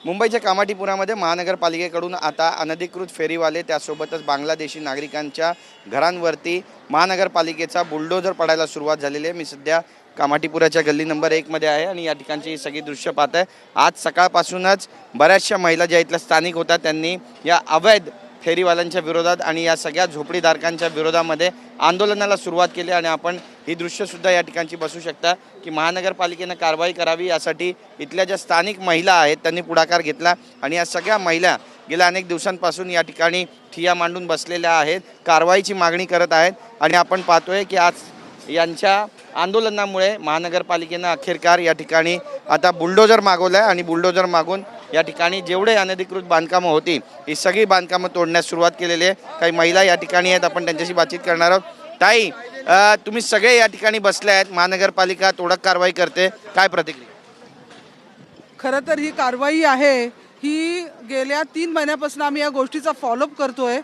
मुंबईच्या कामाठीपुरामध्ये महानगरपालिकेकडून आता अनधिकृत फेरीवाले त्यासोबतच बांगलादेशी नागरिकांच्या घरांवरती महानगरपालिकेचा बुलडोजर पडायला सुरुवात झालेली आहे। मी सध्या कामाठीपुराच्या गल्ली नंबर 1 मध्ये आहे आणि या ठिकाणची सगळी दृश्य पाहत आहे। आज सकाळपासूनच बऱ्याचशा महिला ज्या इथल्या स्थानिक होत्या त्यांनी या अवैध फेरीवाल्यांच्या विरोधात आणि या सगळ्या झोपडीधारकांच्या विरोधामध्ये आंदोलनाला सुरुवात केली आणि आपण ही दृश्य सुद्धा या ठिकाणची बसू शकता की महानगरपालिकेने कारवाई करावी यासाठी इथल्या ज्या स्थानिक महिला आहेत त्यांनी पुढाकार घेतला आणि या सगळ्या महिला गेल्या अनेक दिवसांपासून या ठिकाणी ठिय्या मांडून बसलेल्या आहेत, कारवाईची मागणी करत आहेत आणि आपण पाहतोय की आज यांच्या आंदोलनामुळे महानगरपालिकेने अखेरकार या ठिकाणी आता बुलडोजर मागवलं आहे आणि बुलडोजर मागून या ठिकाणी जेवढे अनधिकृत बांधकामं होती ही सगळी बांधकामं तोडण्यास सुरुवात केलेली आहे। काही महिला या ठिकाणी आहेत, आपण त्यांच्याशी बातचीत करणार आहोत। ताई, तुम्ही सगळे या ठिकाणी बसले आहेत, महानगरपालिका तोडक कारवाई करते, काय प्रतिक्रिया? खरं तर ही कारवाई आहे ही गेल्या 3 महिन्यापासून आम्ही या गोष्टीचा फॉलोअप करतोय।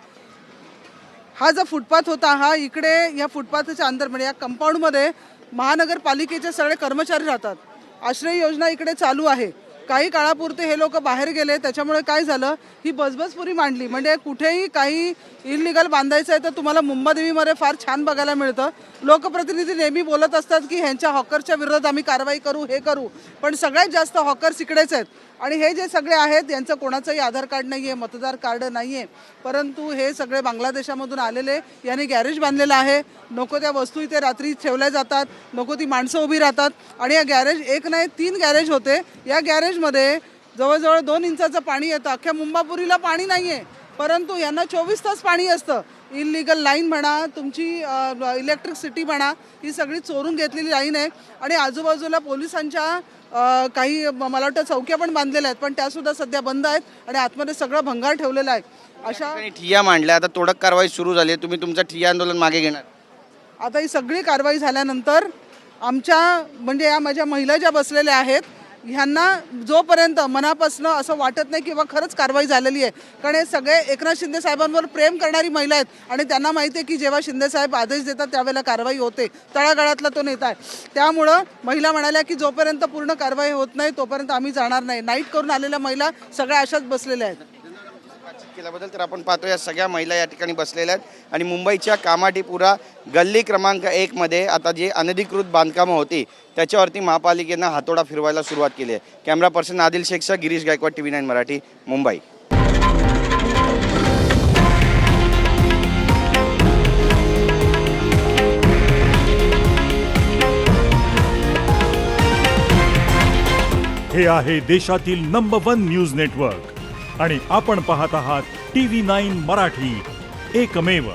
हा जो फुटपाथ होता हा इकडे या फुटपाथच्या अंदर म्हणजे या कंपाऊंडमध्ये महानगरपालिकेचे सगळे कर्मचारी राहतात। आश्रय योजना इकडे चालू आहे। काही काळापुरते हे लोक बाहेर गेले, त्याच्यामुळे काय झालं ही बसबसपुरी मांडली। म्हणजे कुठेही काही इलिगल बांधायचं आहे तर तुम्हाला मुंबादेवीमध्ये फार छान बघायला मिळतं। लोकप्रतिनिधी नेहमी बोलत असतात की ह्यांच्या हॉकरच्या विरोधात आम्ही कारवाई करू, हे करू, पण सगळ्यात जास्त हॉकर्स इकडेच आहेत। आणि हे जे सगळे आहेत यांचं कोणाचंही आधार कार्ड नाही आहे, मतदार कार्ड नाही आहे, परंतु हे सगळे बांगलादेशामधून आलेले यांनी गॅरेज बांधलेलं आहे। नको त्या वस्तू इथे रात्री ठेवल्या जातात, नको ती माणसं उभी राहतात आणि या गॅरेज एक नाही 3 गॅरेज होते। या गॅरेजमध्ये जवळजवळ 2 इंचाचं पाणी येतं। अख्ख्या मुंबापुरीला पाणी नाही आहे, परंतु यांना 24 तास पाणी असतं। इलिगल लाईन म्हणा, तुमची इलेक्ट्रिसिटी म्हणा, ही सगळी चोरून घेतलेली लाईन आहे आणि आजूबाजूला पोलिसांच्या काही मला वाटतं चौक्या पण बांधलेल्या आहेत, पण त्यासुद्धा सध्या बंद आहेत आणि आतमध्ये सगळं भंगार ठेवलेलं आहे। अशा ठिय्या मांडल्या, आता तोडक कारवाई सुरू झाली, तुम्ही तुमचं ठिय्या आंदोलन मागे घेणार? आता ही सगळी कारवाई झाल्यानंतर आमच्या म्हणजे या माझ्या महिला ज्या बसलेल्या आहेत ह्यांना जोपर्यंत मनापासून असं वाटत नाही किंवा खरंच कारवाई झालेली आहे, कारण हे सगळे एकनाथ शिंदे साहेबांवर प्रेम करणारी महिला आहेत आणि त्यांना माहिती आहे की जेव्हा शिंदे साहेब आदेश देतात त्यावेळेला कारवाई होते, तळागाळातला तो नेता आहे। त्यामुळं महिला म्हणाल्या की जोपर्यंत पूर्ण कारवाई होत नाही तोपर्यंत आम्ही जाणार नाही। नाईट करून आलेल्या महिला सगळ्या अशाच बसलेल्या आहेत। केल्याबद्दल तर आपण पाहतो या सगळ्या महिला या ठिकाणी बसलेल्या आहेत आणि मुंबईच्या कामाठीपुरा गल्ली क्रमांक 1 मध्ये आता जी अनधिकृत बांधकामं होती त्याच्यावरती महापालिकेनं हातोडा फिरवायला सुरुवात केली आहे। कॅमेरा पर्सन आदिल शेखसह गिरीश गायकवाड, TV9 मराठी, मुंबई। हे आहे देशातील नंबर 1 न्यूज नेटवर्क आणि आपण पाहत आहात TV9 मराठी, एकमेव।